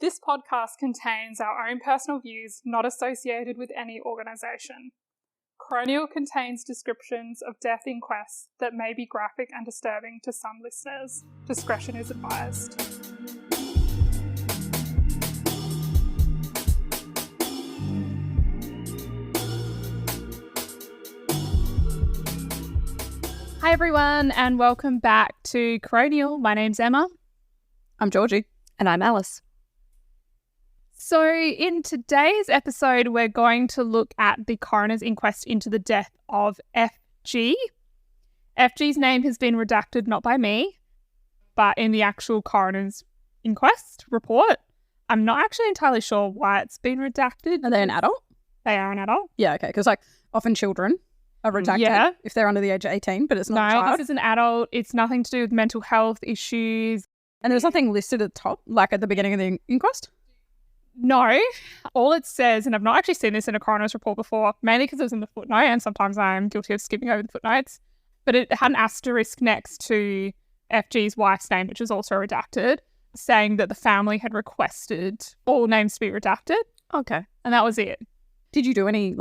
This podcast contains our own personal views not associated with any organisation. Coronial contains descriptions of death inquests that may be graphic and disturbing to some listeners. Discretion is advised. Hi everyone and welcome back to Coronial. My name's Emma. I'm Georgie. And I'm Alice. So in today's episode, we're going to look at the coroner's inquest into the death of FG. FG's name has been redacted not by me, but in the actual coroner's inquest report. I'm not actually entirely sure why it's been redacted. Are they an adult? They are an adult. Yeah, okay, because often children are redacted if they're under the age of 18, but it's not a child. No, this is an adult. It's nothing to do with mental health issues. And there's nothing listed at the top, like at the beginning of the inquest? No. All it says, and I've not actually seen this in a coroner's report before, mainly because it was in the footnote, and sometimes I'm guilty of skipping over the footnotes, but it had an asterisk next to FG's wife's name, which was also redacted, saying that the family had requested all names to be redacted. Okay. And that was it. Did you do any,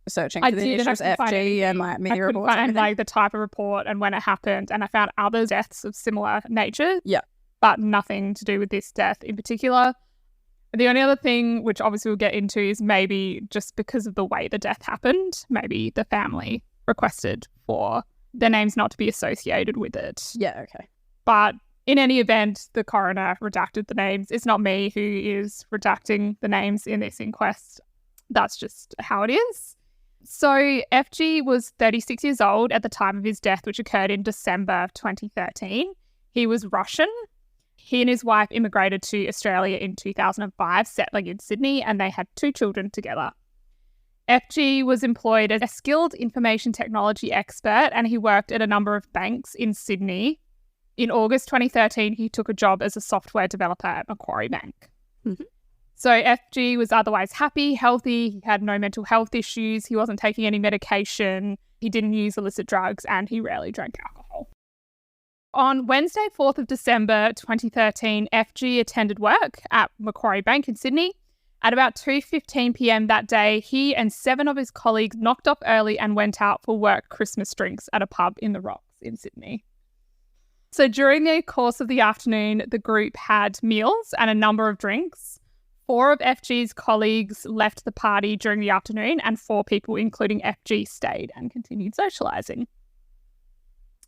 searching for the initials FG and, media reports? I couldn't find, the type of report and when it happened, and I found other deaths of similar nature. Yeah. But nothing to do with this death in particular. The only other thing, which obviously we'll get into, is maybe just because of the way the death happened, maybe the family requested for their names not to be associated with it. Yeah, okay. But in any event, the coroner redacted the names. It's not me who is redacting the names in this inquest. That's just how it is. So FG was 36 years old at the time of his death, which occurred in December 2013. He was Russian. He and his wife immigrated to Australia in 2005, settling in Sydney, and they had 2 children together. FG was employed as a skilled information technology expert, and he worked at a number of banks in Sydney. In August 2013, he took a job as a software developer at Macquarie Bank. Mm-hmm. So FG was otherwise happy, healthy, he had no mental health issues, he wasn't taking any medication, he didn't use illicit drugs, and he rarely drank alcohol. On Wednesday, 4th of December 2013, FG attended work at Macquarie Bank in Sydney. At about 2:15 p.m. that day, he and 7 of his colleagues knocked off early and went out for work Christmas drinks at a pub in the Rocks in Sydney. So during the course of the afternoon, the group had meals and a number of drinks. 4 of FG's colleagues left the party during the afternoon, and 4 people, including FG, stayed and continued socialising.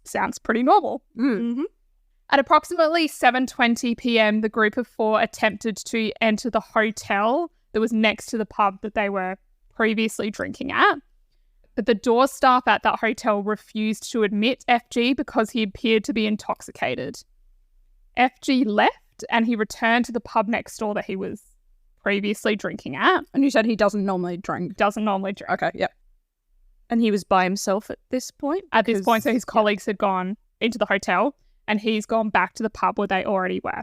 Sounds pretty normal. Mm-hmm. At approximately 7:20 p.m, the group of 4 attempted to enter the hotel that was next to the pub that they were previously drinking at. But the door staff at that hotel refused to admit FG because he appeared to be intoxicated. FG left and he returned to the pub next door that he was previously drinking at. And you said he doesn't normally drink? Doesn't normally drink. Okay, yep. And he was by himself at this point? At this point, so his colleagues had gone into the hotel and he's gone back to the pub where they already were,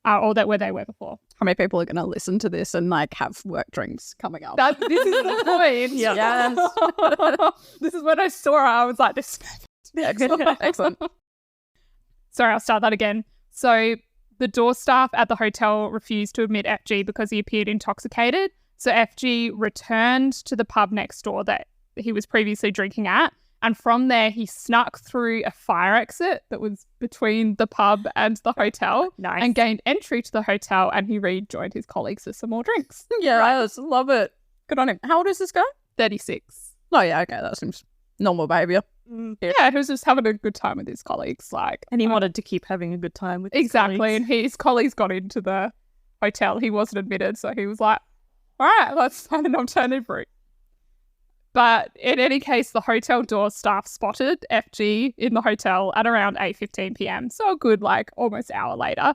where they were before. How many people are going to listen to this and have work drinks coming up? This is the point. Yes. This is when I saw it. I was like, this is Excellent. Sorry, I'll start that again. So the door staff at the hotel refused to admit FG because he appeared intoxicated. So FG returned to the pub next door that he was previously drinking at. And from there, he snuck through a fire exit that was between the pub and the hotel. Nice. And gained entry to the hotel, and he rejoined his colleagues for some more drinks. Yeah, I just love it. Good on him. How old is this guy? 36. Oh, yeah, okay. That seems normal behaviour. Yeah, he was just having a good time with his colleagues. And he wanted to keep having a good time with his colleagues. colleagues. And his colleagues got into the hotel. He wasn't admitted, so he was like, all right, let's find an alternative route. But in any case, the hotel door staff spotted FG in the hotel at around 8:15 p.m. So a good, almost hour later.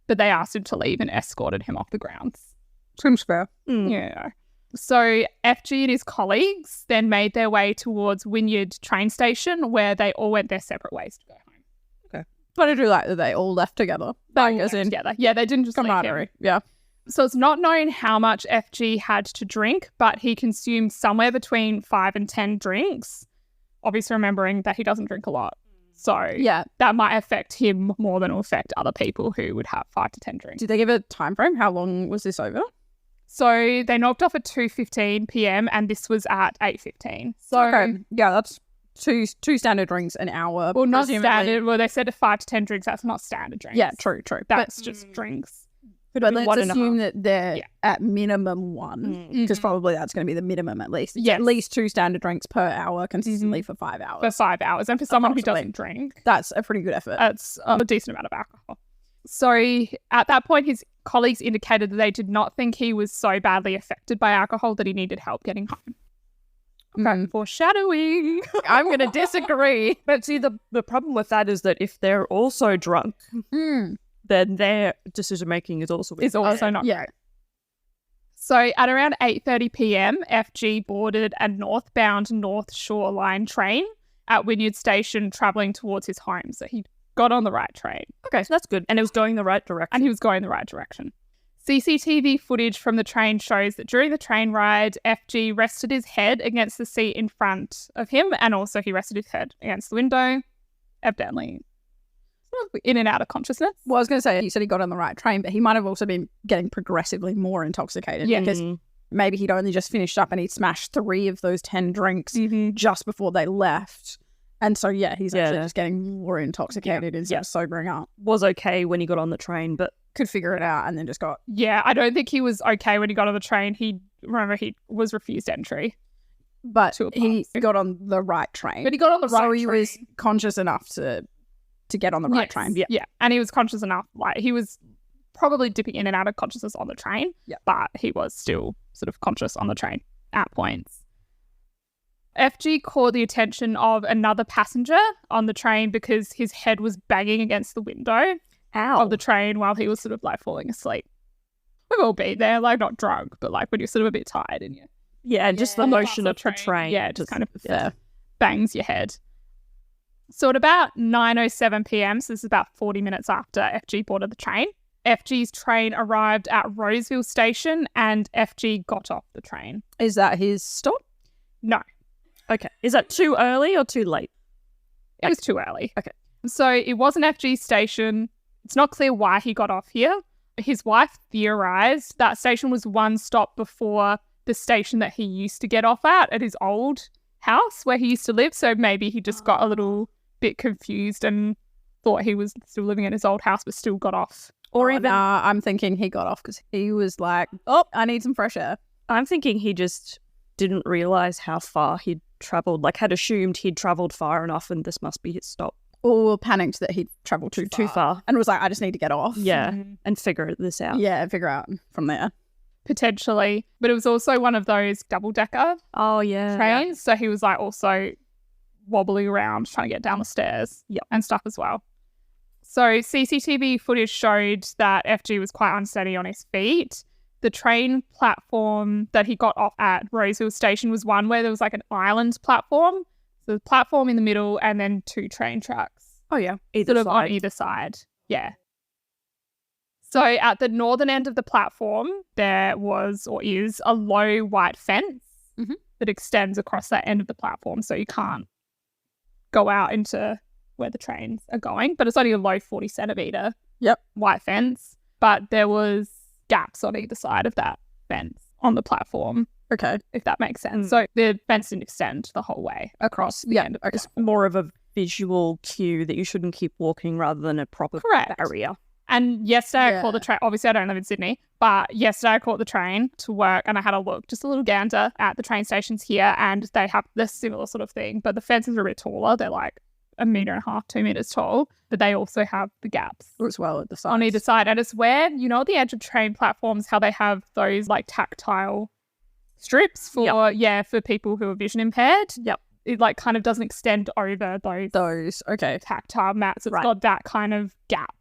But they asked him to leave and escorted him off the grounds. Seems fair. Yeah. So FG and his colleagues then made their way towards Wynyard train station, where they all went their separate ways to go home. Okay. But I do like that they all left together. Together. Yeah, they didn't just camaraderie. Yeah. So it's not known how much FG had to drink, but he consumed somewhere between 5 and 10 drinks. Obviously remembering that he doesn't drink a lot. So that might affect him more than it'll affect other people who would have 5 to 10 drinks. Did they give a time frame? How long was this over? So they knocked off at 2:15 p.m. and this was at 8:15. So that's two standard drinks an hour. Well, not standard. Well, they said 5 to 10 drinks. That's not standard drinks. Yeah, true. That's just drinks. But let's assume that they're at minimum 1, because probably that's going to be the minimum at least. At least 2 standard drinks per hour consistently for 5 hours. For 5 hours. And for someone who doesn't drink, that's a pretty good effort. That's a decent amount of alcohol. So at that point, his colleagues indicated that they did not think he was so badly affected by alcohol that he needed help getting home. Okay, foreshadowing. I'm going to disagree. But see, the problem with that is that if they're also drunk, then their decision-making is also not great. So at around 8:30 p.m, FG boarded a northbound North Shore Line train at Wynyard Station travelling towards his home. So he got on the right train. Okay, so that's good. And it was going the right direction. And he was going the right direction. CCTV footage from the train shows that during the train ride, FG rested his head against the seat in front of him, and also he rested his head against the window, evidently in and out of consciousness. Well, I was going to say, you said he got on the right train, but he might have also been getting progressively more intoxicated because maybe he'd only just finished up and he'd smashed 3 of those 10 drinks just before they left. And so, he's actually just getting more intoxicated instead of sobering up. Was okay when he got on the train, but could figure it out and then just got... Yeah, I don't think he was okay when he got on the train. He was refused entry. But he got on the right train. But he got on the right train. So he was conscious enough to get on the right train. Yeah, and he was conscious enough. Like, he was probably dipping in and out of consciousness on the train, but he was still sort of conscious on the train at points. FG caught the attention of another passenger on the train because his head was banging against the window of the train while he was sort of like falling asleep. We've all been there, like not drunk, but like when you're sort of a bit tired and and just the motion of the train. Yeah, just kind of bangs your head. So at about 9:07 p.m, so this is about 40 minutes after FG boarded the train, FG's train arrived at Roseville Station and FG got off the train. Is that his stop? No. Okay. Is that too early or too late? It was too early. Okay. So it was an FG station. It's not clear why he got off here. His wife theorized that station was one stop before the station that he used to get off at his old house where he used to live. So maybe he just got a little bit confused and thought he was still living at his old house but still got off. Or even... I'm thinking he got off because he was like, oh, I need some fresh air. I'm thinking he just didn't realise how far he'd travelled, like had assumed he'd travelled far enough and this must be his stop. Or panicked that he'd travelled too far. And was like, I just need to get off. Yeah, and figure this out. Yeah, figure out from there. Potentially. But it was also one of those double-decker trains. So he was like also wobbling around trying to get down the stairs and stuff as well. So CCTV footage showed that FG was quite unsteady on his feet. The train platform that he got off at Roseville Station was one where there was like an island platform. So the platform in the middle and then 2 train tracks. Oh, yeah. Sort of on either side. Yeah. So at the northern end of the platform, there was or is a low white fence that extends across that end of the platform. So you can't go out into where the trains are going. But it's only a low 40 centimetre white fence. But there was gaps on either side of that fence on the platform. Okay. If that makes sense. So the fence didn't extend the whole way across the end of It's more of a visual cue that you shouldn't keep walking rather than a proper barrier. And yesterday I caught the train. Obviously, I don't live in Sydney, but yesterday I caught the train to work and I had a look, just a little gander at the train stations here, and they have this similar sort of thing, but the fences are a bit taller. They're like 1.5 meters, 2 meters tall, but they also have the gaps as well at the sides. On either side. And it's where, at the edge of train platforms, how they have those like tactile strips for for people who are vision impaired. It like kind of doesn't extend over those tactile mats. It's got that kind of gap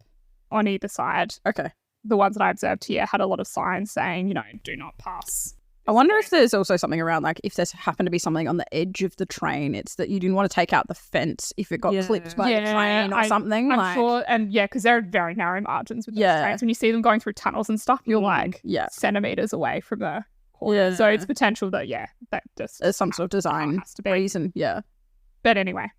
on either side. Okay. The ones that I observed here had a lot of signs saying, do not pass. I wonder if there's also something around, like, if there's happened to be something on the edge of the train, it's that you didn't want to take out the fence if it got clipped by the train or something. I'm sure, and because there are very narrow margins with those trains. When you see them going through tunnels and stuff, you're like centimetres away from the corner. So it's potential that, that just there's some sort of design has to be. reason. But anyway,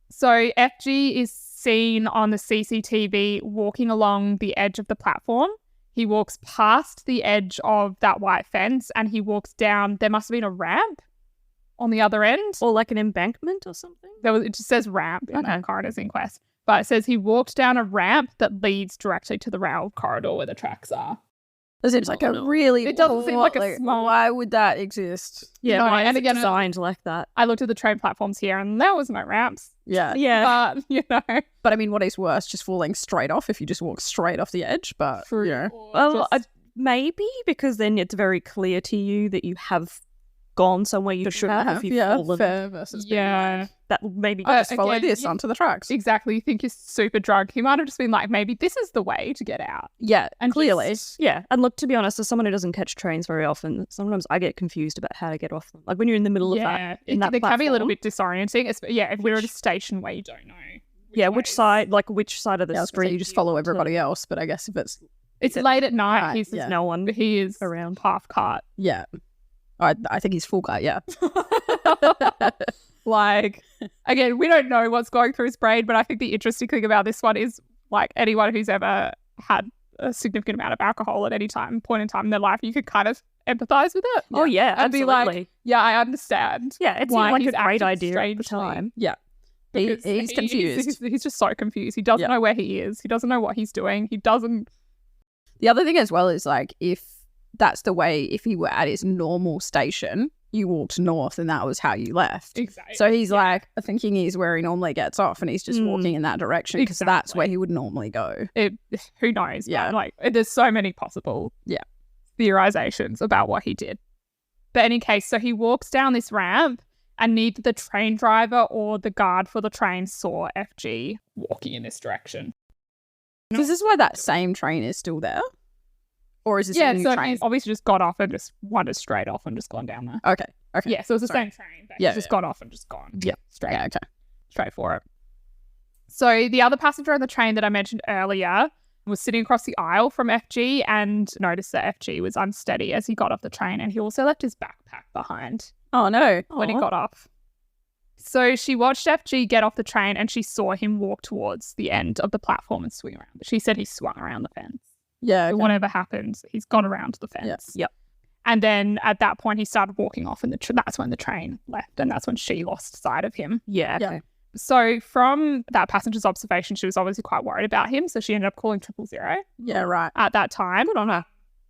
So FG is seen on the CCTV walking along the edge of the platform. He walks past the edge of that white fence and he walks down. There must have been a ramp on the other end. Or like an embankment or something? It just says ramp in the coroner's inquest. But it says he walked down a ramp that leads directly to the rail corridor where the tracks are. That seems like a really... It doesn't seem like a small... Why would that exist? Yeah, No, why and is it again, designed like that? I looked at the train platforms here and there was no ramps. Yeah. Yeah. But, you know... But I mean, what is worse? Just falling straight off if you just walk straight off the edge, but, you know. Well, maybe because then it's very clear to you that you have gone somewhere you shouldn't have if you've fallen. Fair versus being Yeah. That maybe just follow again, this onto the tracks. Exactly. You think you're super drunk. He might have just been like, maybe this is the way to get out. Yeah, And clearly. just- Yeah, and look, to be honest, as someone who doesn't catch trains very often, sometimes I get confused about how to get off them. Like when you're in the middle of that, They can be a little bit disorienting. If we're at a station where you don't know. which side of the Yeah, I was gonna say street you just follow everybody else, but I guess if it's... It's late at night. Right, He's yeah. no one he is around. half cut. Yeah. I think he's full cut, yeah. Like, again, we don't know what's going through his brain, but I think the interesting thing about this one is, like, anyone who's ever had a significant amount of alcohol at any point in time in their life, you could kind of empathize with it. Oh yeah, And be absolutely. like, yeah, I understand. Yeah, it's why like he's a great acting idea at the strangely. time. Yeah. Because He's confused. He's just so confused. He doesn't Yeah. know where he is. He doesn't know what he's doing. He doesn't... The other thing as well is, like, if that's the way, if he were at his normal station, you walked north and that was how you left. Exactly. So he's like thinking he's where he normally gets off and he's just walking in that direction because that's Exactly. where he would normally go. Who knows? Yeah. But, like, there's so many possible theorizations about what he did. But in any case, so he walks down this ramp and neither the train driver or the guard for the train saw FG walking in this direction. So is this why that same train is still there? Or is this a new so train? he's obviously just got off and just wandered straight off and just gone down there. Okay. Yeah, so it's the Sorry. same train, but Yeah, he's just got off and just gone. Yeah. Straight. Yeah, okay. Straight for it. So the other passenger on the train that I mentioned earlier was sitting across the aisle from FG and noticed that FG was unsteady as he got off the train, and he also left his backpack behind Oh, no. when he got off. So she watched FG get off the train and she saw him walk towards the end of the platform and swing around. She said he swung around the fence. Yeah. So Okay. whatever happened, he's gone around the fence. Yep. And then at that point, he started walking off, and that's when the train left, and that's when she lost sight of him. Yeah. Yeah. So from that passenger's observation, she was obviously quite worried about him, so she ended up calling 000 Yeah, right. at that time. Good on her.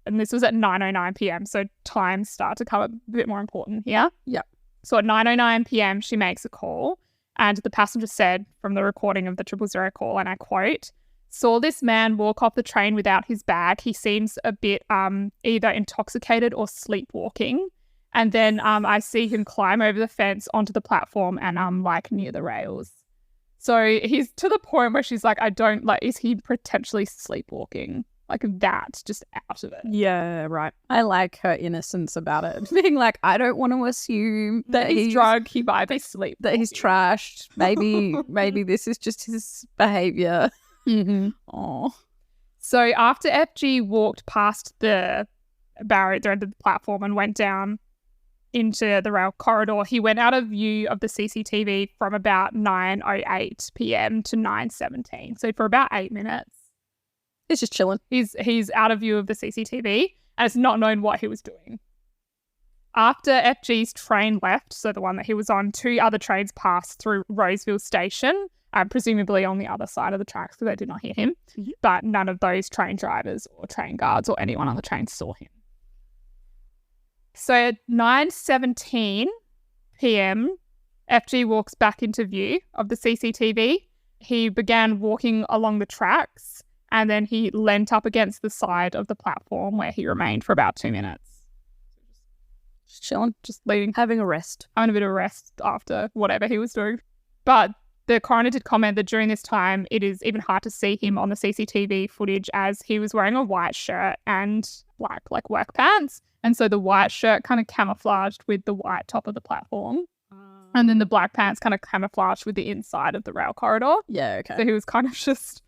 And this was at 9:09 p.m, so times start to come a bit more important here. Yeah. So at 9:09 p.m, she makes a call, and the passenger said from the recording of the 000 call, and I quote, "Saw this man walk off the train without his bag. He seems a bit either intoxicated or sleepwalking. And then I see him climb over the fence onto the platform and like near the rails." So he's to the point where she's like, I don't like, is he potentially sleepwalking? Like that's just out of it. Yeah, right. I like her innocence about it. Being like, I don't want to assume That he's drunk, he might be sleep. that he's trashed. Maybe this is just his behavior. Mm-hmm. Oh. So after FG walked past the barrier at the end of the platform and went down into the rail corridor, he went out of view of the CCTV from about 9:08 p.m. to 9:17. So for about 8 minutes, He's just chilling. he's out of view of the CCTV, and it's not known what he was doing. After FG's train left, so the one that he was on, 2 other trains passed through Roseville Station, presumably on the other side of the tracks because they did not hear him. Mhm. But none of those train drivers or train guards or anyone on the train saw him. So at 9:17 p.m, FG walks back into view of the CCTV. He began walking along the tracks, and then he leant up against the side of the platform where he remained for about 2 minutes. Just chilling. Just leaving, Having a rest. having a bit of rest after whatever he was doing. But the coroner did comment that during this time, it is even hard to see him on the CCTV footage as he was wearing a white shirt and black like work pants. And so the white shirt kind of camouflaged with the white top of the platform. And then the black pants kind of camouflaged with the inside of the rail corridor. Yeah, okay. So he was kind of just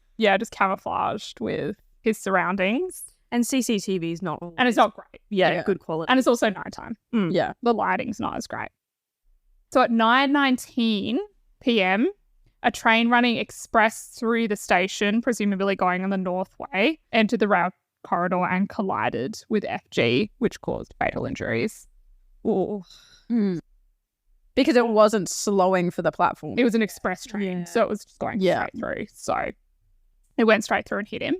camouflaged with his surroundings. And CCTV is not always, And it's not great. yeah, good quality. And it's also nighttime. Yeah. The lighting's not as great. So at 9:19 p.m, A train running express through the station, presumably going on the north way, entered the rail corridor and collided with FG, which caused fatal injuries. Oh. Because it wasn't slowing for the platform. It was an express train, so it was just going straight through. So it went straight through and hit him.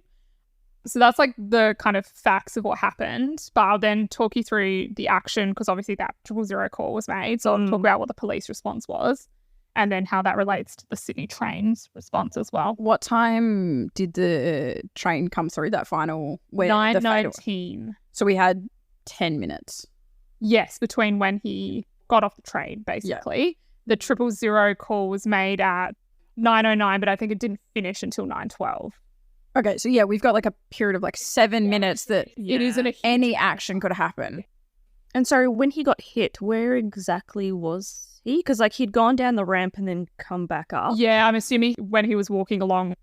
So that's like the kind of facts of what happened. But I'll then talk you through the action because obviously that 000 call was made. So I'll talk about what the police response was and then how that relates to the Sydney train's response as well. What time did the train come through, that final? 9:19. So we had 10 minutes. Yes, between when he got off the train, basically. Yeah. The 000 call was made at 9:09, but I think it didn't finish until 9:12. Okay, so we've got like a period of like 7 minutes that it isn't any action could happen. And so when he got hit, where exactly was he? Because like he'd gone down the ramp and then come back up. Yeah, I'm assuming when he was walking along,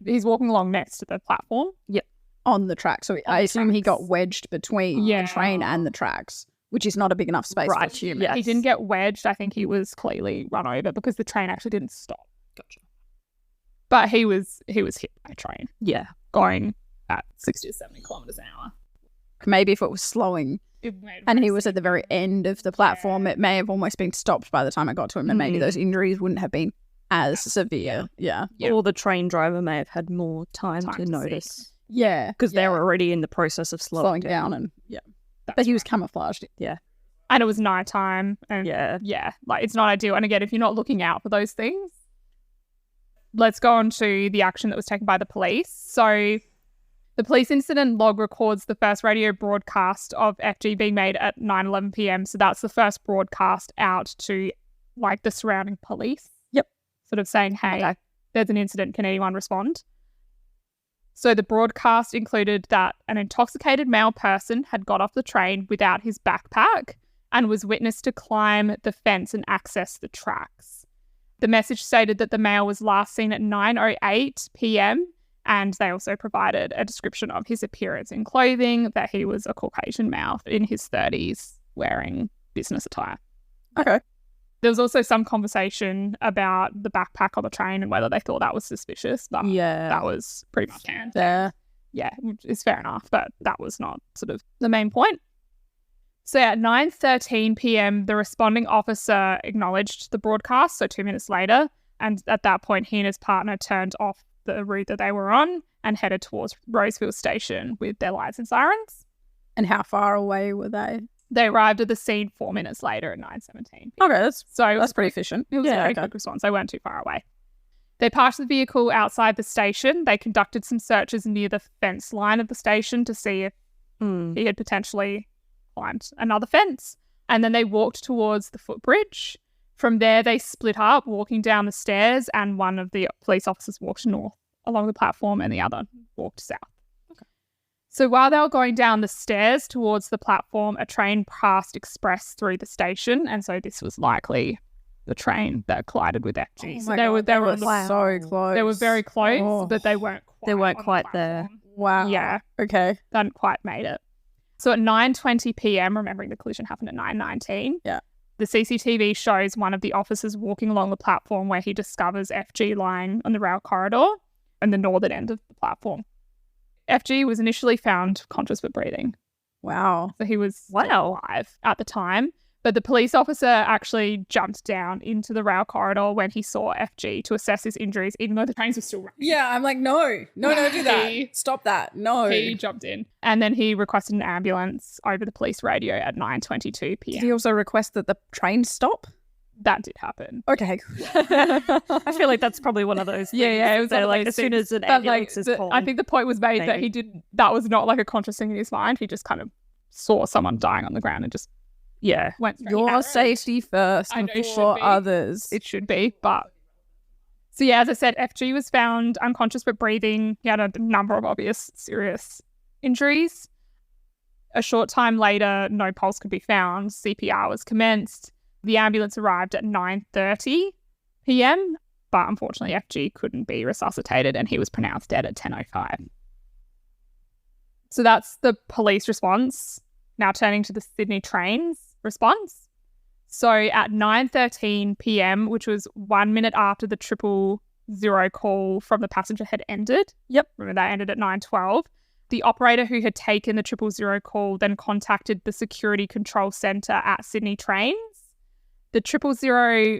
he's walking along next to the platform. Yep. On the track. So I assume he got wedged between the train and the tracks, which is not a big enough space for humans. Yes. He didn't get wedged. I think he was clearly run over because the train actually didn't stop. Gotcha. But he was hit by a train. Yeah. Going at 60 to 70 kilometres an hour. Maybe if it was slowing and he was at the very end of the platform, it may have almost been stopped by the time it got to him, and maybe those injuries wouldn't have been as severe. Yeah. Or the train driver may have had more time to notice. Yeah. Because they were already in the process of slowing down. And but he was camouflaged. Yeah. And it was nighttime. And like it's not ideal. And again, if you're not looking out for those things, let's go on to the action that was taken by the police. So the police incident log records the first radio broadcast of FG being made at 9:11 p.m. So that's the first broadcast out to like the surrounding police. Yep. Sort of saying, hey, there's an incident. Can anyone respond? So the broadcast included that an intoxicated male person had got off the train without his backpack and was witnessed to climb the fence and access the tracks. The message stated that the male was last seen at 9:08 p.m. and they also provided a description of his appearance in clothing, that he was a Caucasian male in his 30s wearing business attire. Okay. There was also some conversation about the backpack on the train and whether they thought that was suspicious, but that was pretty much fair. Yeah, it's fair enough, but that was not sort of the main point. So at 9:13 p.m, the responding officer acknowledged the broadcast, so 2 minutes later, and at that point he and his partner turned off the route that they were on and headed towards Roseville Station with their lights and sirens. And how far away were they? They arrived at the scene 4 minutes later at 9:17. Okay, that's pretty efficient. It was a very quick response. They weren't too far away. They parked the vehicle outside the station. They conducted some searches near the fence line of the station to see if he had potentially climbed another fence. And then they walked towards the footbridge. From there, they split up, walking down the stairs, and one of the police officers walked north along the platform and the other walked south. Okay. So while they were going down the stairs towards the platform, a train passed express through the station, and so this was likely the train that collided with FG. So they were so close. They were very close, but they weren't quite there. Wow. Yeah. Okay. They hadn't quite made it. So at 9:20 p.m, remembering the collision happened at 9:19, the CCTV shows one of the officers walking along the platform where he discovers FG lying on the rail corridor on the northern end of the platform. FG was initially found conscious but breathing. Wow. So he was alive at the time. But the police officer actually jumped down into the rail corridor when he saw FG to assess his injuries, even though the trains were still running. Yeah, I'm like, no, don't do that. Stop that. No. He jumped in. And then he requested an ambulance over the police radio at 9:22 p.m. Did he also request that the train stop? That did happen. Okay. I feel like that's probably one of those things. Yeah. It was like as soon as an ambulance is called. I think the point was made that he didn't, that was not like a conscious thing in his mind. He just kind of saw someone dying on the ground and just went straight. Your safety first before others. It should be, but so as I said, FG was found unconscious but breathing. He had a number of obvious serious injuries. A short time later, no pulse could be found. CPR was commenced. The ambulance arrived at 9:30 p.m, but unfortunately FG couldn't be resuscitated and he was pronounced dead at 10:05. So that's the police response. Now turning to the Sydney train's response. So at 9:13 p.m., which was 1 minute after the 000 call from the passenger had ended. Yep. Remember that ended at 9:12. The operator who had taken the 000 call then contacted the security control centre at Sydney Trains. The 000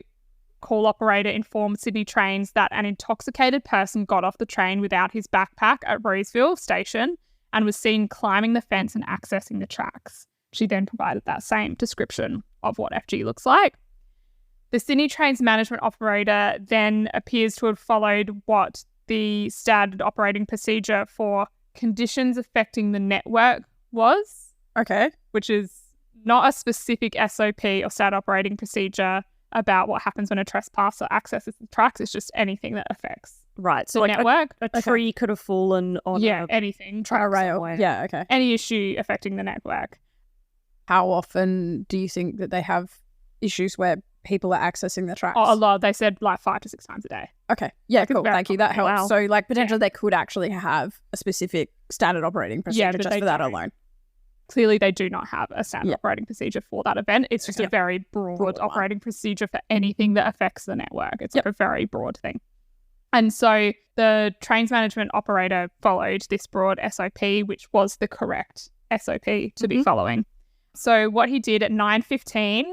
call operator informed Sydney Trains that an intoxicated person got off the train without his backpack at Roseville station and was seen climbing the fence and accessing the tracks. She then provided that same description of what FG looks like. The Sydney Trains management operator then appears to have followed what the standard operating procedure for conditions affecting the network was. Okay. Which is not a specific SOP or standard operating procedure about what happens when a trespasser accesses the tracks. It's just anything that affects So the network. A tree could have fallen on anything. A rail. Somewhere. Yeah, okay. Any issue affecting the network. How often do you think that they have issues where people are accessing the tracks? Oh, a lot. They said like 5 to 6 times a day. Okay. Yeah, Like, it's cool. very Thank you. That common. helps. Wow. So like potentially they could actually have a specific standard operating procedure but just they for that don't. alone. Clearly, they do not have a standard operating procedure for that event. It's just a very broad Broad one. operating procedure for anything that affects the network. It's like a very broad thing. And so the trains management operator followed this broad SOP, which was the correct SOP to be following. So what he did at 9:15,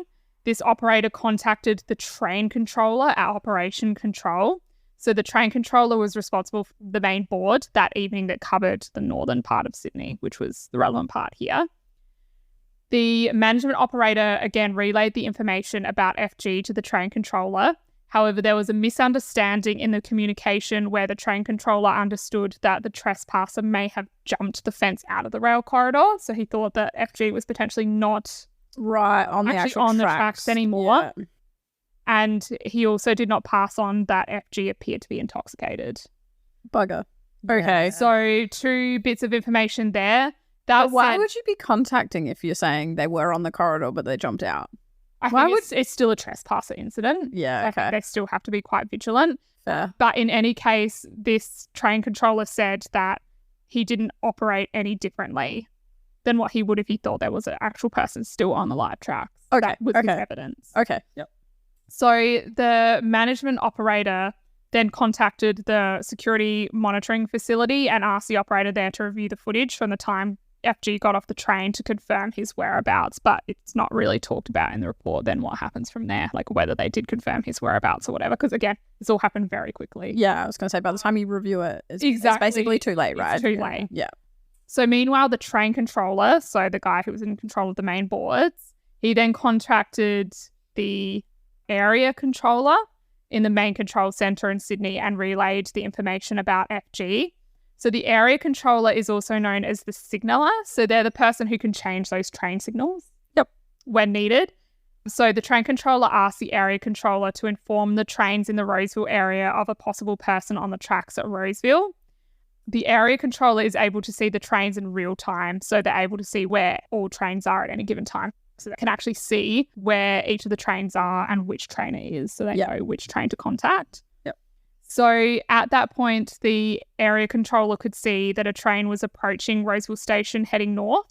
this operator contacted the train controller at operation control. So the train controller was responsible for the main board that evening that covered the northern part of Sydney, which was the relevant part here. The management operator again relayed the information about FG to the train controller. However, there was a misunderstanding in the communication where the train controller understood that the trespasser may have jumped the fence out of the rail corridor. So he thought that FG was potentially not on the actually actual on the tracks. tracks anymore. Yeah. And he also did not pass on that FG appeared to be intoxicated. Bugger. Okay. So 2 bits of information there. But why would you be contacting if you're saying they were on the corridor but they jumped out? I think it's still a trespasser incident. Yeah, I think they still have to be quite vigilant. Fair. But in any case, this train controller said that he didn't operate any differently than what he would if he thought there was an actual person still on the live tracks. Okay. That was his evidence. Okay. Yep. So the management operator then contacted the security monitoring facility and asked the operator there to review the footage from the time FG got off the train to confirm his whereabouts, but it's not really talked about in the report then what happens from there, like whether they did confirm his whereabouts or whatever, because again, this all happened very quickly. Yeah, I was going to say, by the time you review it, it's basically too late, right? It's too late. Yeah. So meanwhile, the train controller, so the guy who was in control of the main boards, he then contacted the area controller in the main control centre in Sydney and relayed the information about FG. So the area controller is also known as the signaller. So they're the person who can change those train signals when needed. So the train controller asked the area controller to inform the trains in the Roseville area of a possible person on the tracks at Roseville. The area controller is able to see the trains in real time. So they're able to see where all trains are at any given time. So they can actually see where each of the trains are and which train it is. So they know which train to contact. So at that point, the area controller could see that a train was approaching Roseville Station heading north.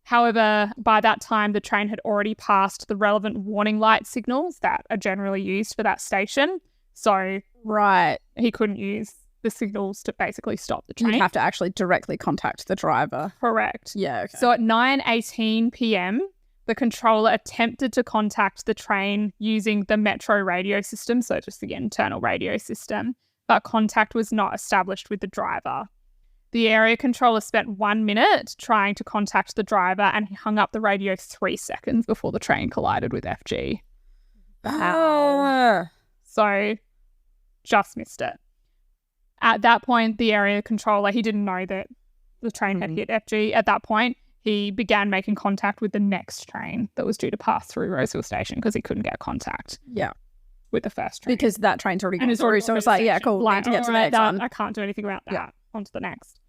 However, by that time, the train had already passed the relevant warning light signals that are generally used for that station. So he couldn't use the signals to basically stop the train. You'd have to actually directly contact the driver. Correct. Yeah, okay. So at 9:18 p.m, the controller attempted to contact the train using the metro radio system, so just the internal radio system, but contact was not established with the driver. The area controller spent 1 minute trying to contact the driver and he hung up the radio 3 seconds before the train collided with FG. Wow. So just missed it. At that point, the area controller, he didn't know that the train had hit FG. At that point, he began making contact with the next train that was due to pass through Roseville Station because he couldn't get contact with the first train. Because that train's already And gone it's through, already so it's gone like, to the yeah, station. cool, Like, need to get to the alright, next one. I can't do anything about that. On to the next.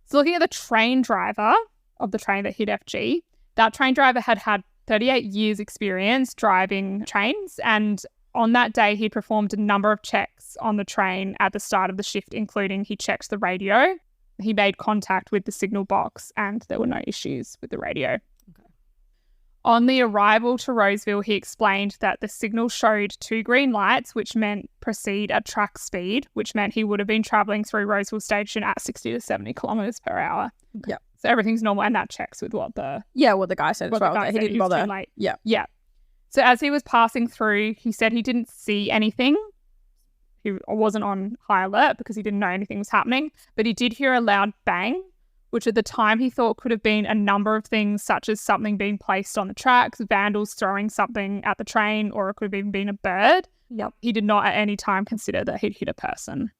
So looking at the train driver of the train that hit FG, that train driver had 38 years experience driving trains, and on that day he performed a number of checks on the train at the start of the shift, including he checked the radio, he made contact with the signal box, and there were no issues with the radio. On the arrival to Roseville, he explained that the signal showed 2 green lights, which meant proceed at track speed, which meant he would have been travelling through Roseville Station at 60 to 70 kilometres per hour. Yeah. So everything's normal, and that checks with what the guy said as well. He didn't bother. Too late. Yeah. Yeah. So as he was passing through, he said he didn't see anything. He wasn't on high alert because he didn't know anything was happening, but he did hear a loud bang, which at the time he thought could have been a number of things, such as something being placed on the tracks, vandals throwing something at the train, or it could have even been a bird. Yep. He did not at any time consider that he'd hit a person.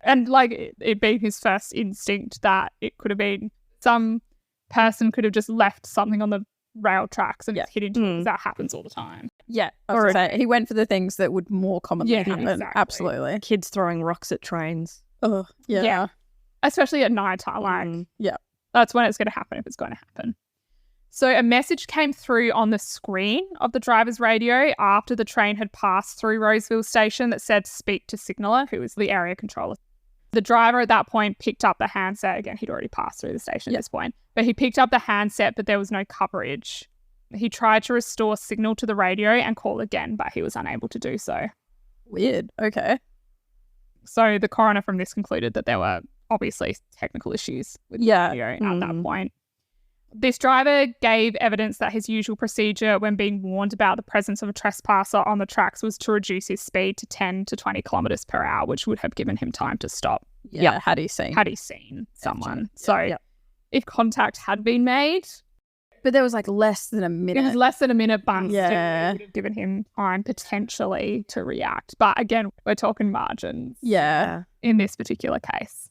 And like it being his first instinct that it could have been some person could have just left something on the rail tracks and it's hit into it, because that happens all the time. Yeah. Or he went for the things that would more commonly happen. Exactly. Absolutely. Kids throwing rocks at trains. Oh, yeah. Especially at night time. That's when it's going to happen, if it's going to happen. So a message came through on the screen of the driver's radio after the train had passed through Roseville Station that said speak to signaller, who was the area controller. The driver at that point picked up the handset. Again, he'd already passed through the station at this point. But he picked up the handset, but there was no coverage. He tried to restore signal to the radio and call again, but he was unable to do so. Weird. Okay. So the coroner from this concluded that there were obviously technical issues with the radio at that point. This driver gave evidence that his usual procedure when being warned about the presence of a trespasser on the tracks was to reduce his speed to 10 to 20 kilometres per hour, which would have given him time to stop. Yeah. Had he seen someone. So if contact had been made. But there was like less than a minute. It was less than a minute, but Yeah. it would have given him time potentially to react. But again, we're talking margins Yeah. in this particular case.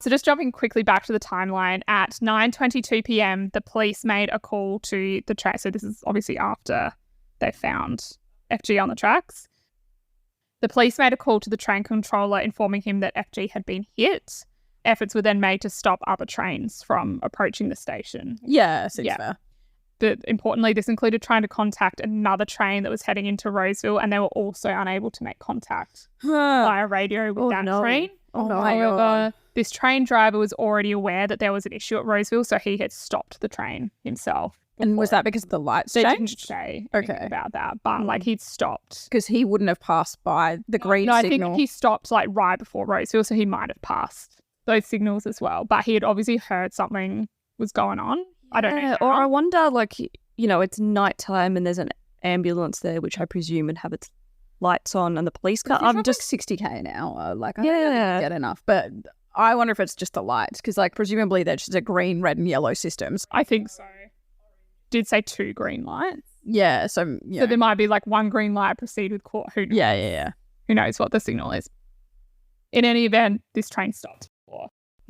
So just jumping quickly back to the timeline, at 9:22 p.m, the police made a call to the train. So this is obviously after they found FG on the tracks. The police made a call to the train controller informing him that FG had been hit. Efforts were then made to stop other trains from approaching the station. Yeah, seems fair. But importantly, this included trying to contact another train that was heading into Roseville, and they were also unable to make contact via radio with that train. Oh, no. However, this train driver was already aware that there was an issue at Roseville, so he had stopped the train himself. And was that because the lights They didn't changed? say anything about that, but like he'd stopped. Because he wouldn't have passed by the green I signal. think he stopped like right before Roseville, so he might have passed those signals as well. But he had obviously heard something was going on. I don't know. Or I wonder, like, you know, it's nighttime and there's an ambulance there, which I presume would have its lights on, and the police car. I'm just 60k an hour. Like, I don't get enough. But I wonder if it's just the lights, because like presumably they're just a green, red, and yellow systems. I think so. Did say 2 green lights. Yeah. So So there might be like 1 green light, proceed with court. Who knows? Yeah. Who knows what the signal is? In any event, this train stopped.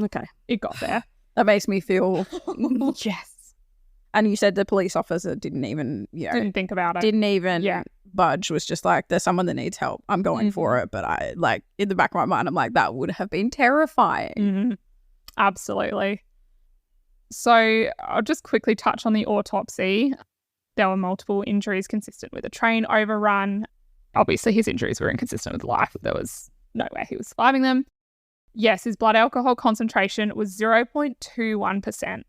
Okay. It got there. That makes me feel. Yes. And you said the police officer didn't even, Didn't think about it. didn't even budge. Was just like, there's someone that needs help. I'm going for it. But I like in the back of my mind, I'm like, that would have been terrifying. Absolutely. So I'll just quickly touch on the autopsy. There were multiple injuries consistent with a train overrun. Obviously, his injuries were inconsistent with life. There was no way he was surviving them. Yes, his blood alcohol concentration was 0.21%.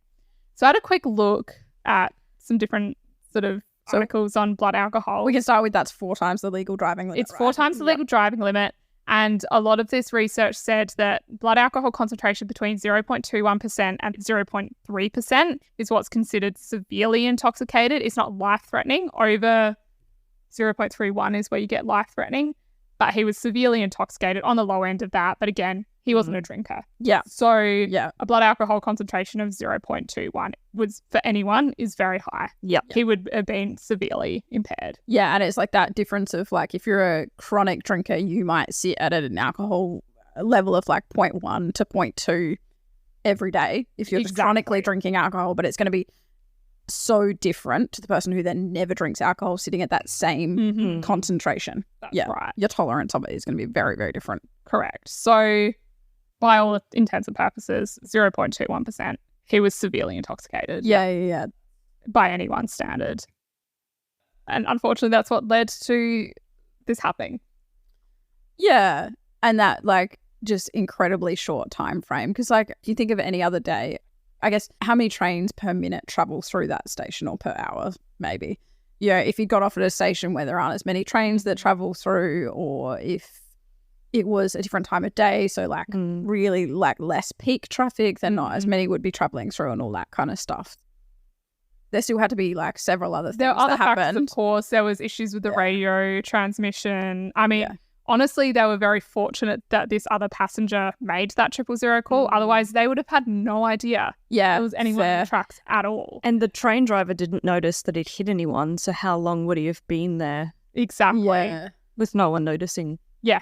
So I had a quick look at some different sort of articles on blood alcohol. We can start with that's 4 times the legal driving limit. It's 4 times the legal driving limit. And a lot of this research said that blood alcohol concentration between 0.21% and 0.3% is what's considered severely intoxicated. It's not life-threatening. Over 0.31 is where you get life-threatening. But he was severely intoxicated on the low end of that. But again, he wasn't a drinker. Yeah. So a blood alcohol concentration of 0.21 was, for anyone, is very high. Yeah. He would have been severely impaired. Yeah, and it's like that difference of like if you're a chronic drinker, you might sit at an alcohol level of like 0.1 to 0.2 every day if you're just chronically drinking alcohol, but it's going to be so different to the person who then never drinks alcohol sitting at that same concentration. That's right. Your tolerance of it is going to be very, very different. Correct. So by all intents and purposes, 0.21%, he was severely intoxicated. Yeah. By anyone's standard. And unfortunately, that's what led to this happening. Yeah. And that like just incredibly short time frame. Because like if you think of any other day, I guess, how many trains per minute travel through that station, or per hour, maybe. Yeah, if you got off at a station where there aren't as many trains that travel through, or if it was a different time of day, so like really like less peak traffic, then not as many would be traveling through and all that kind of stuff. There still had to be like several other things there are other that happened. factors, of course. There was issues with the radio transmission. I mean, honestly, they were very fortunate that this other passenger made that 000 call. Otherwise, they would have had no idea there was anyone on the tracks at all. And the train driver didn't notice that it hit anyone, so how long would he have been there? Exactly. Yeah. With no one noticing. Yeah.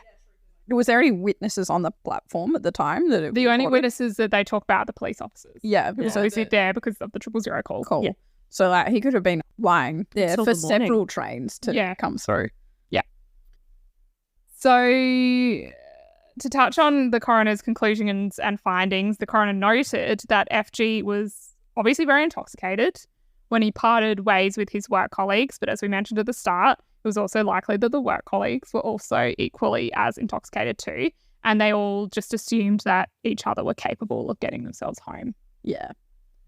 Was there any witnesses on the platform at the time? The only witnesses that they talk about are the police officers. Yeah. So they sit there because of the 000 call. Cool. Yeah. So like he could have been lying there Until for the morning. several trains to come through. Yeah. So to touch on the coroner's conclusions and findings, the coroner noted that FG was obviously very intoxicated when he parted ways with his work colleagues. But as we mentioned at the start, it was also likely that the work colleagues were also equally as intoxicated too. And they all just assumed that each other were capable of getting themselves home. Yeah.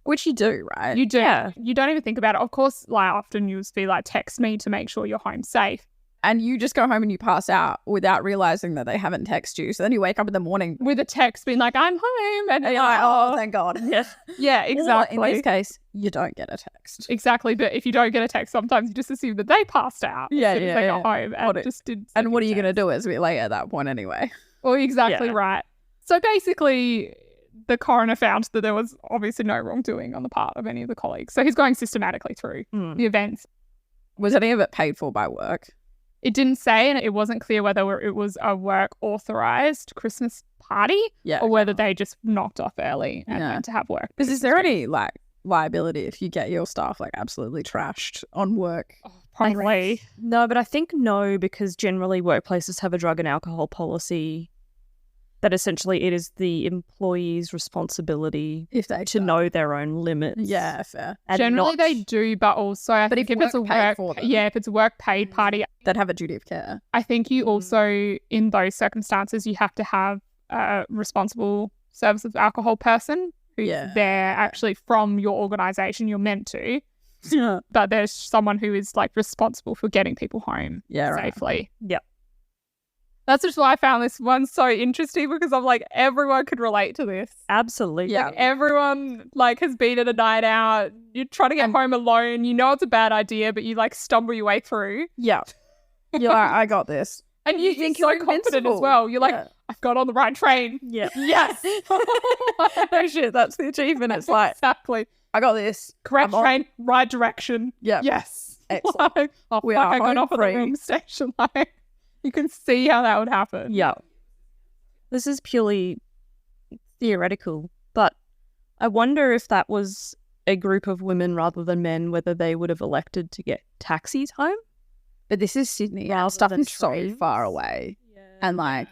Which you do, right? You do. Yeah. You don't even think about it. Of course, like often you'll be like, text me to make sure you're home safe. And you just go home and you pass out without realizing that they haven't texted you. So then you wake up in the morning With a text being like, I'm home. And and you're like, oh, thank God. yeah, exactly. Or in this case, you don't get a text. Exactly. But if you don't get a text, sometimes you just assume that they passed out as soon as they got home and just did. And what are you going to do? It's a bit late at that point anyway. Well, exactly right. So basically, the coroner found that there was obviously no wrongdoing on the part of any of the colleagues. So he's going systematically through the events. Was any of it paid for by work? It didn't say, and it wasn't clear whether it was a work-authorised Christmas party or whether they just knocked off early and went to have work. Is there any like liability if you get your staff like absolutely trashed on work? Oh, probably. No, but I think no, because generally workplaces have a drug and alcohol policy that essentially it is the employee's responsibility If they to know their own limits. Yeah, fair. And Generally they do, but also I think if it's a work paid for them. if it's a work paid party, They'd have a duty of care. I think you also in those circumstances you have to have a responsible service of alcohol person who's there actually from your organisation. You're meant to, but there's someone who is like responsible for getting people home safely. Yep. That's just why I found this one so interesting, because I'm like, everyone could relate to this. Absolutely. Like, everyone like has been at a night out. You're trying to get home alone. You know it's a bad idea, but you like stumble your way through. Yeah. You're like, I got this. And you think you're so confident as well. You're like, I've got on the right train. Yeah. Yes. No shit, that's the achievement. It's like, exactly. I got this. Correct train, right direction. Yeah. Yes. Excellent. Like, oh, We fuck, are I got home off at the free. wrong station. Like, you can see how that would happen. Yeah. This is purely theoretical, but I wonder if that was a group of women rather than men, whether they would have elected to get taxis home. But this is Sydney. Our Rather stuff than is so trains. far away. And like,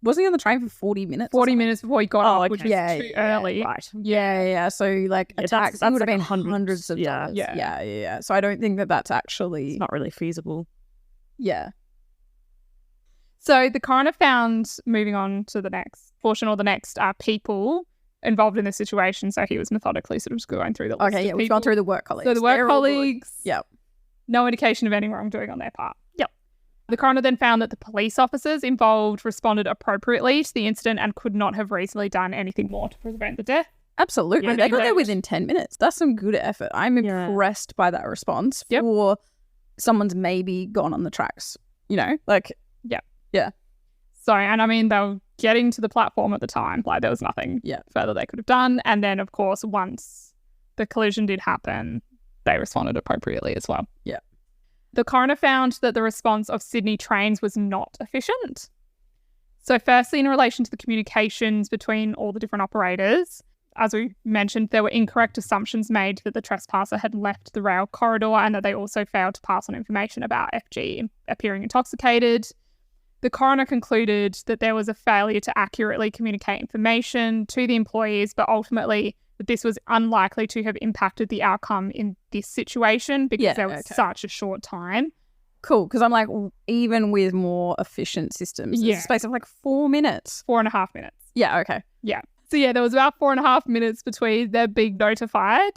wasn't he on the train for 40 minutes? 40 minutes before he got off, okay. which was too early. Right. Yeah. So like a taxi that's would have like been hundreds. hundreds of Yeah. dollars. Yeah. Yeah. So I don't think that that's actually. It's not really feasible. Yeah. So the coroner found, moving on to the next portion or the next people involved in this situation. So he was methodically sort of just going through the list Okay. of Yeah. We've people. gone through the work colleagues. So the work They're all good. colleagues, Yep. no indication of any wrongdoing on their part. Yep. The coroner then found that the police officers involved responded appropriately to the incident and could not have reasonably done anything more to prevent the death. Absolutely. Yeah, They got correct. there within 10 minutes. That's some good effort. I'm impressed by that response for someone's maybe gone on the tracks, you know? Like, So, and I mean, they were getting to the platform at the time. Like, there was nothing further they could have done. And then, of course, once the collision did happen, they responded appropriately as well. Yeah. The coroner found that the response of Sydney Trains was not efficient. So, firstly, in relation to the communications between all the different operators, as we mentioned, there were incorrect assumptions made that the trespasser had left the rail corridor and that they also failed to pass on information about FG appearing intoxicated. The coroner concluded that there was a failure to accurately communicate information to the employees, but ultimately that this was unlikely to have impacted the outcome in this situation because there was such a short time. cool. Because I'm like, even with more efficient systems, it's a space of like 4 minutes. 4.5 minutes. Yeah, okay. Yeah. So yeah, there was about 4.5 minutes between them being notified,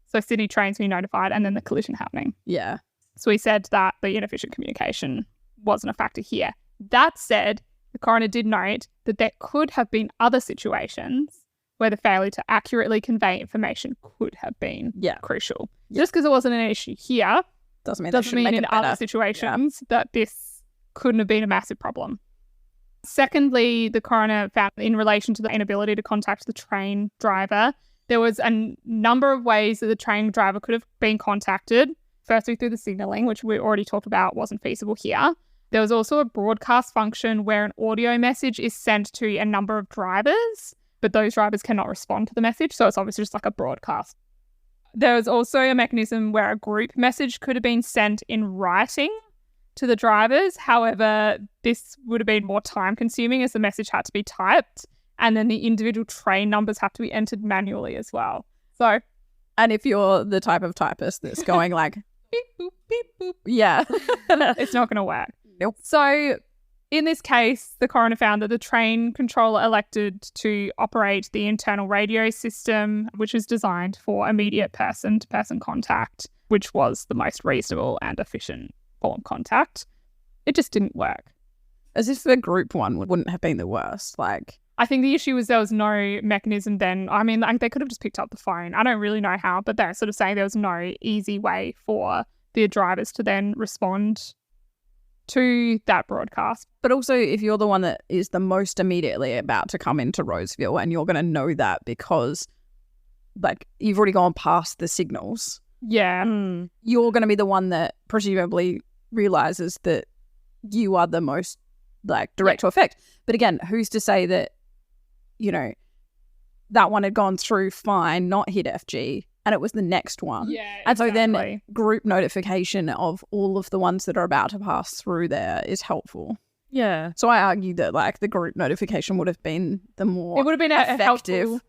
so Sydney Trains being notified, and then the collision happening. Yeah. So we said that the inefficient communication wasn't a factor here. That said, the coroner did note that there could have been other situations where the failure to accurately convey information could have been crucial. Just because it wasn't an issue here doesn't mean in other situations that this couldn't have been a massive problem. Secondly, the coroner found in relation to the inability to contact the train driver, there was a number of ways that the train driver could have been contacted. Firstly, through the signalling, which we already talked about wasn't feasible here. There was also a broadcast function where an audio message is sent to a number of drivers, but those drivers cannot respond to the message, so it's obviously just like a broadcast. There was also a mechanism where a group message could have been sent in writing to the drivers. However, this would have been more time consuming as the message had to be typed, and then the individual train numbers have to be entered manually as well. So, and if you're the type of typist that's going like beep boop beep boop, it's not going to work. Nope. So in this case, the coroner found that the train controller elected to operate the internal radio system, which was designed for immediate person-to-person contact, which was the most reasonable and efficient form of contact. It just didn't work. As if the group one wouldn't have been the worst. Like, I think the issue was there was no mechanism then. I mean, like, they could have just picked up the phone. I don't really know how, but they're sort of saying there was no easy way for the drivers to then respond to that broadcast. But also, if you're the one that is the most immediately about to come into Roseville and you're going to know that because, like, you've already gone past the signals. Yeah. You're going to be the one that presumably realizes that you are the most, like, direct to effect. But again, who's to say that, you know, that one had gone through fine, not hit FG, and it was the next one. Yeah, and so then group notification of all of the ones that are about to pass through there is helpful. Yeah. So I argue that, like, the group notification would have been the more it would have been effective. Helpful.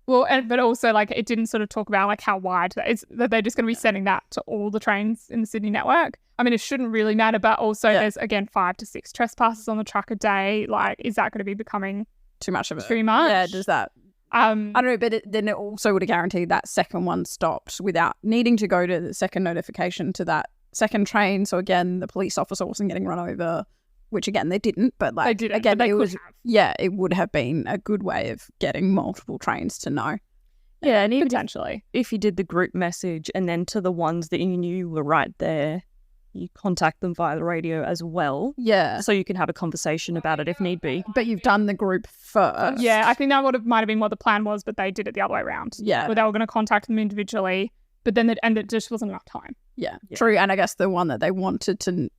Well, but also, like, it didn't sort of talk about, like, how wide that is, that they're just going to be sending that to all the trains in the Sydney network. I mean, it shouldn't really matter, but also there's, again, 5 to 6 trespasses on the track a day. Like, is that going to be becoming too much of it? Too much? Yeah, does that? I don't know, but then it also would have guaranteed that second one stopped without needing to go to the second notification to that second train. So again, the police officer wasn't getting run over, which again they didn't. But like, they didn't, again, but they it was have. Yeah, it would have been a good way of getting multiple trains to know. Yeah, and even potentially, if you did the group message and then to the ones that you knew were right there, you contact them via the radio as well. Yeah. So you can have a conversation about it if need be. But you've done the group first. Yeah, I think that might have been what the plan was, but they did it the other way around. Yeah. Where they were going to contact them individually, but then it just wasn't enough time. Yeah, true. And I guess the one that they wanted to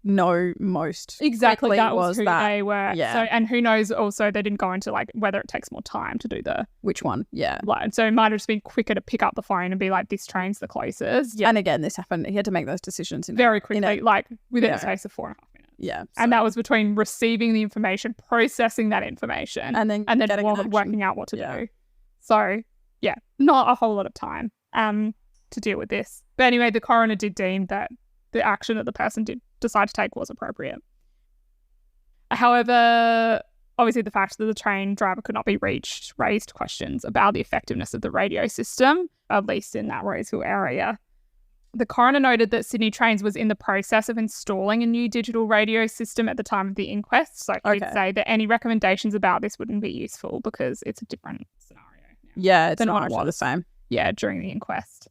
know most exactly quickly that was who that they were. Yeah. So, and who knows, also they didn't go into like whether it takes more time to do which one. Yeah. Like, so it might have just been quicker to pick up the phone and be like, this train's the closest. Yeah. And again, this happened. He had to make those decisions very quickly, like within a space of 4.5 minutes. Yeah. So. And that was between receiving the information, processing that information, and then working out what to do. So yeah, not a whole lot of time to deal with this. But anyway, the coroner did deem that the action that the person did decide to take was appropriate. However, obviously the fact that the train driver could not be reached raised questions about the effectiveness of the radio system, at least in that Roseville area. The coroner noted that Sydney Trains was in the process of installing a new digital radio system at the time of the inquest, so he did say that any recommendations about this wouldn't be useful because it's a different scenario now. Yeah, it's not the same. Yeah, during the inquest.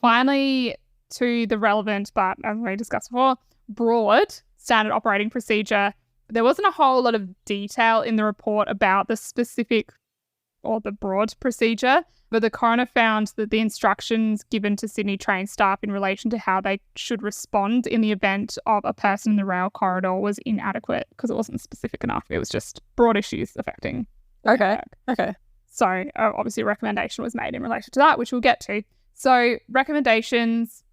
Finally, to the relevant, but as we discussed before, broad standard operating procedure, there wasn't a whole lot of detail in the report about the specific or the broad procedure, but the coroner found that the instructions given to Sydney Train staff in relation to how they should respond in the event of a person in the rail corridor was inadequate because it wasn't specific enough. It was just broad issues affecting Okay. So obviously a recommendation was made in relation to that, which we'll get to. So recommendations,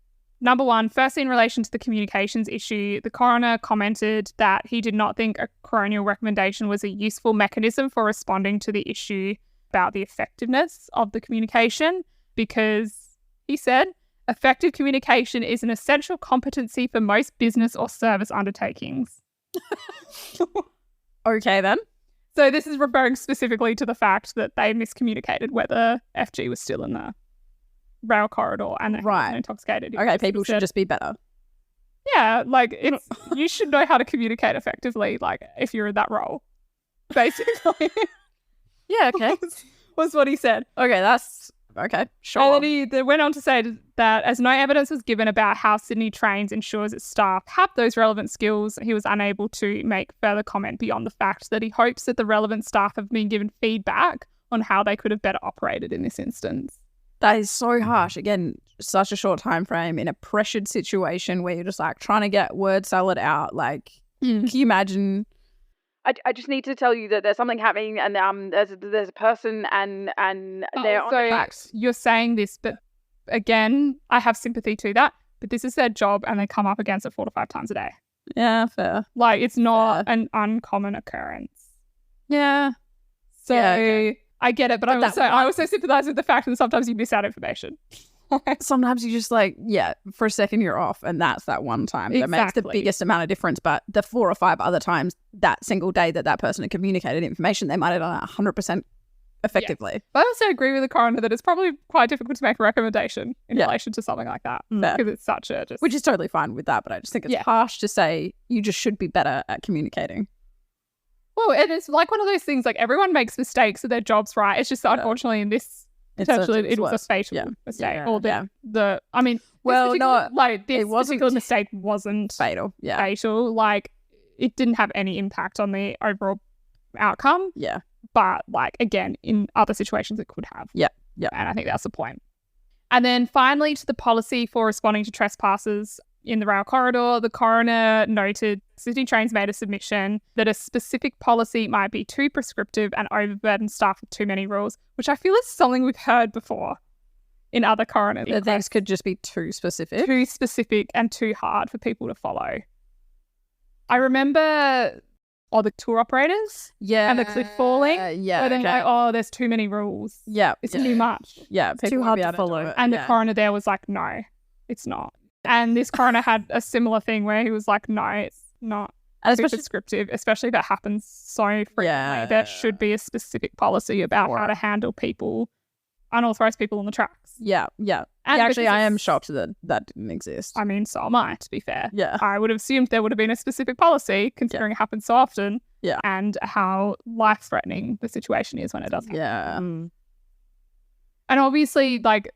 number one, firstly in relation to the communications issue, the coroner commented that he did not think a coronial recommendation was a useful mechanism for responding to the issue about the effectiveness of the communication because, he said, effective communication is an essential competency for most business or service undertakings. Okay then. So this is referring specifically to the fact that they miscommunicated whether FG was still in the rail corridor and that he was intoxicated. Okay, people should just be better. Yeah, like you should know how to communicate effectively, like if you're in that role, basically. Yeah, okay. was what he said. Okay, that's okay. Sure. And then they went on to say that as no evidence was given about how Sydney Trains ensures its staff have those relevant skills, he was unable to make further comment beyond the fact that he hopes that the relevant staff have been given feedback on how they could have better operated in this instance. That is so harsh. Again, such a short time frame in a pressured situation where you're just like trying to get word salad out. Like, can you imagine? I just need to tell you that there's something happening, and there's a person, and they're on the tracks. You're saying this, but again, I have sympathy to that. But this is their job, and they come up against it 4 to 5 times a day. Yeah, fair. Like it's not an uncommon occurrence. Yeah. So. Yeah, okay. I get it, but I also sympathize with the fact that sometimes you miss out information. Sometimes you just like, for a second you're off, and that's that one time that makes the biggest amount of difference. But the 4 or 5 other times that single day that person had communicated information, they might have done it 100% effectively. Yes. But I also agree with the coroner that it's probably quite difficult to make a recommendation in relation to something like that because it's such a which is totally fine with that. But I just think it's harsh to say you just should be better at communicating. Well, and it's like one of those things, like everyone makes mistakes at their jobs, right? It's just that unfortunately in this, potentially it was a fatal mistake. Yeah. Or this particular mistake wasn't fatal. Yeah. Fatal. Like it didn't have any impact on the overall outcome. Yeah. But like, again, in other situations it could have. Yeah. Yeah. And I think that's the point. And then finally to the policy for responding to trespassers in the rail corridor, the coroner noted Sydney Trains made a submission that a specific policy might be too prescriptive and overburden staff with too many rules, which I feel is something we've heard before in other coroner. That things could just be too specific. Too specific and too hard for people to follow. I remember the tour operators and the cliff falling. Where they're like, there's too many rules. Yeah. It's too much. Yeah. It's too hard to follow. And the coroner there was like, no, it's not. And this coroner had a similar thing where he was like, no, it's not too prescriptive, especially if it happens so frequently. Yeah. There should be a specific policy about how to handle people, unauthorized people on the tracks. Yeah, yeah. And actually, I am shocked that that didn't exist. I mean, so am I, to be fair. Yeah. I would have assumed there would have been a specific policy, considering it happens so often, and how life-threatening the situation is when it does happen. Yeah. And obviously, like,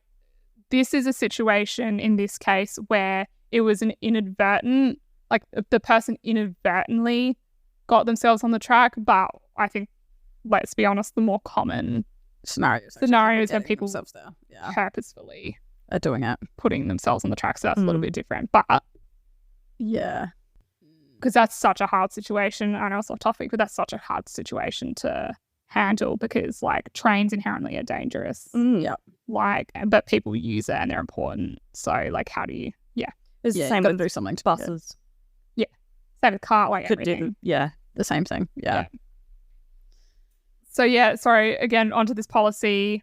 this is a situation in this case where it was an inadvertent, like the person inadvertently got themselves on the track. But I think, let's be honest, the more common scenarios when people purposefully are doing it, putting themselves on the track. So that's a little bit different. But yeah, because that's such a hard situation. I know it's off topic, but that's such a hard situation to handle because like trains inherently are dangerous. Like, but people use it and they're important. So like, how do you? It's the same with do something to buses. Same with cartway. Everything. The same thing. Yeah. So sorry, again, onto this policy.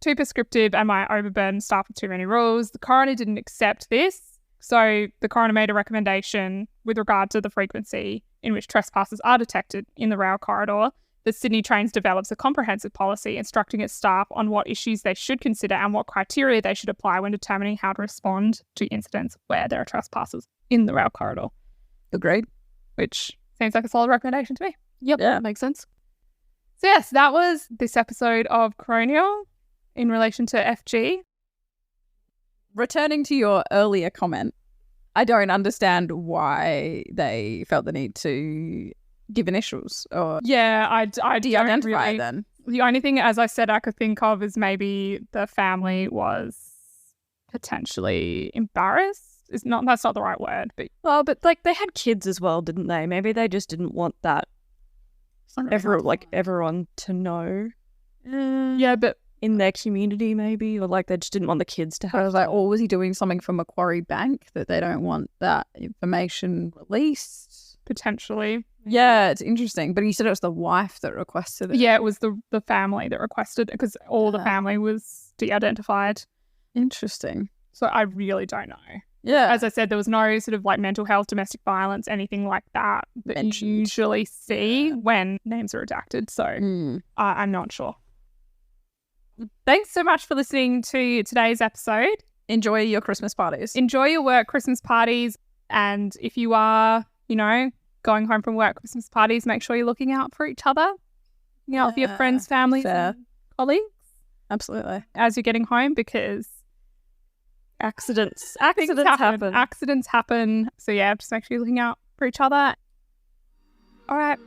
Too prescriptive and might overburden staff with too many rules. The coroner didn't accept this. So the coroner made a recommendation with regard to the frequency in which trespassers are detected in the rail corridor. The Sydney Trains develops a comprehensive policy instructing its staff on what issues they should consider and what criteria they should apply when determining how to respond to incidents where there are trespassers in the rail corridor. Agreed. Which seems like a solid recommendation to me. Yep. Yeah, makes sense. So yes, that was this episode of Coronial in relation to FG. Returning to your earlier comment, I don't understand why they felt the need to give initials. Or I de-identify really, then. The only thing, as I said, I could think of is maybe the family was potentially embarrassed. That's not the right word, but like they had kids as well, didn't they? Maybe they just didn't want that everyone to know. But in their community, maybe, or like they just didn't want the kids to have. Or was he doing something for Macquarie Bank that they don't want that information released? Potentially. Yeah, it's interesting. But you said it was the wife that requested it. Yeah, it was the family that requested it because all the family was de-identified. Interesting. So I really don't know. Yeah. As I said, there was no sort of like mental health, domestic violence, anything like that you usually see when names are redacted. So I'm not sure. Thanks so much for listening to today's episode. Enjoy your Christmas parties. Enjoy your work Christmas parties. And if you are, going home from work Christmas parties, make sure you're looking out for each other, looking out for your friends, families, and colleagues. Absolutely. As you're getting home, because accidents happen. Accidents happen. So yeah, just make sure you're looking out for each other. All right.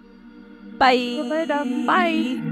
Bye. See you later. Bye.